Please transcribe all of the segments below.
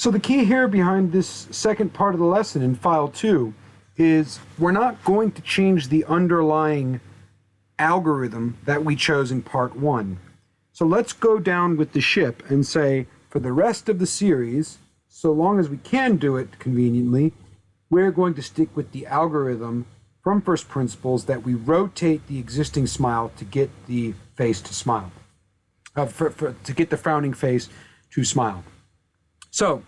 So the key here behind this second part of the lesson in file 2 is we're not going to change the underlying algorithm that we chose in part 1. So let's go down with the ship and say for the rest of the series, so long as we can do it conveniently, we're going to stick with the algorithm from first principles that we rotate the existing smile to get the face to smile, to get the frowning face to smile. So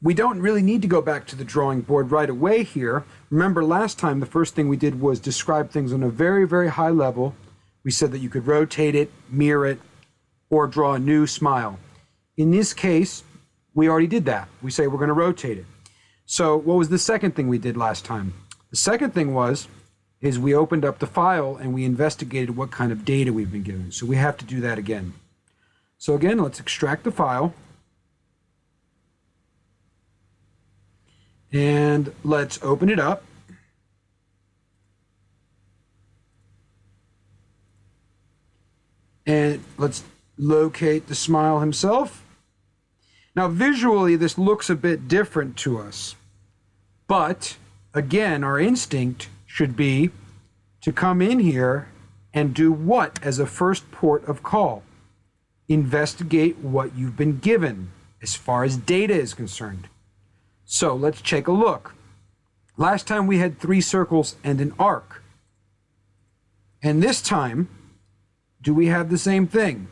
we don't really need to go back to the drawing board right away here. Remember last time the first thing we did was describe things on a very, very high level. We said that you could rotate it, mirror it, or draw a new smile. In this case, we already did that. We say we're going to rotate it. So what was the second thing we did last time? The second thing is we opened up the file and we investigated what kind of data we've been given. So we have to do that again. So again, let's extract the file. And let's open it up. And let's locate the smile himself. Now visually this looks a bit different to us, but again our instinct should be to come in here and do what as a first port of call? Investigate what you've been given as far as data is concerned. So let's take a look. Last time we had 3 circles and an arc. And this time, do we have the same thing?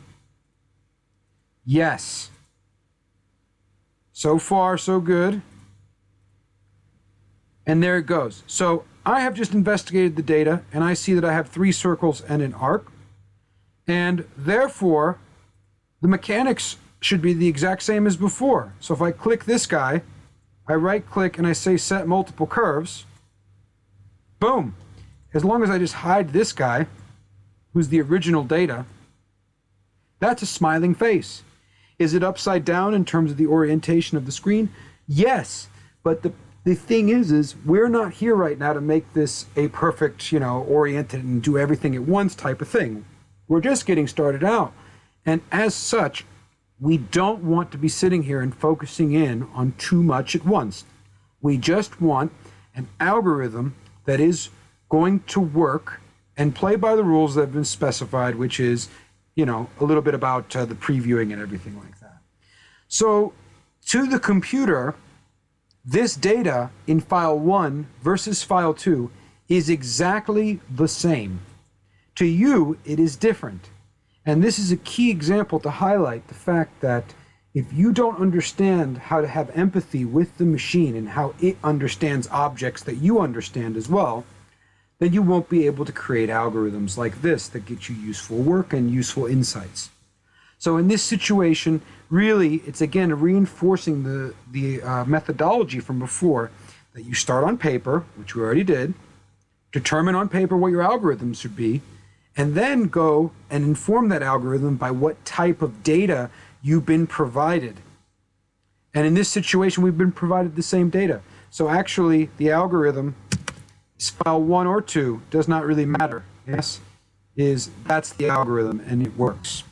Yes. So far, so good. And there it goes. So I have just investigated the data and I see that I have 3 circles and an arc. And therefore, the mechanics should be the exact same as before. So if I click this guy, I right click and I say set multiple curves, boom. As long as I just hide this guy, who's the original data, that's a smiling face. Is it upside down in terms of the orientation of the screen? Yes, but the thing is we're not here right now to make this a perfect, oriented and do everything at once type of thing. We're just getting started out. And as such, we don't want to be sitting here and focusing in on too much at once. We just want an algorithm that is going to work and play by the rules that have been specified, which is, a little bit about the previewing and everything like that. So to the computer, this data in file 1 versus file 2 is exactly the same. To you, it is different. And this is a key example to highlight the fact that if you don't understand how to have empathy with the machine and how it understands objects that you understand as well, then you won't be able to create algorithms like this that get you useful work and useful insights. So in this situation, really, it's again reinforcing the methodology from before, that you start on paper, which we already did, determine on paper what your algorithms should be, and then go and inform that algorithm by what type of data you've been provided. And in this situation, we've been provided the same data. So actually, the algorithm is file 1 or 2, does not really matter. Yes, that's the algorithm and it works.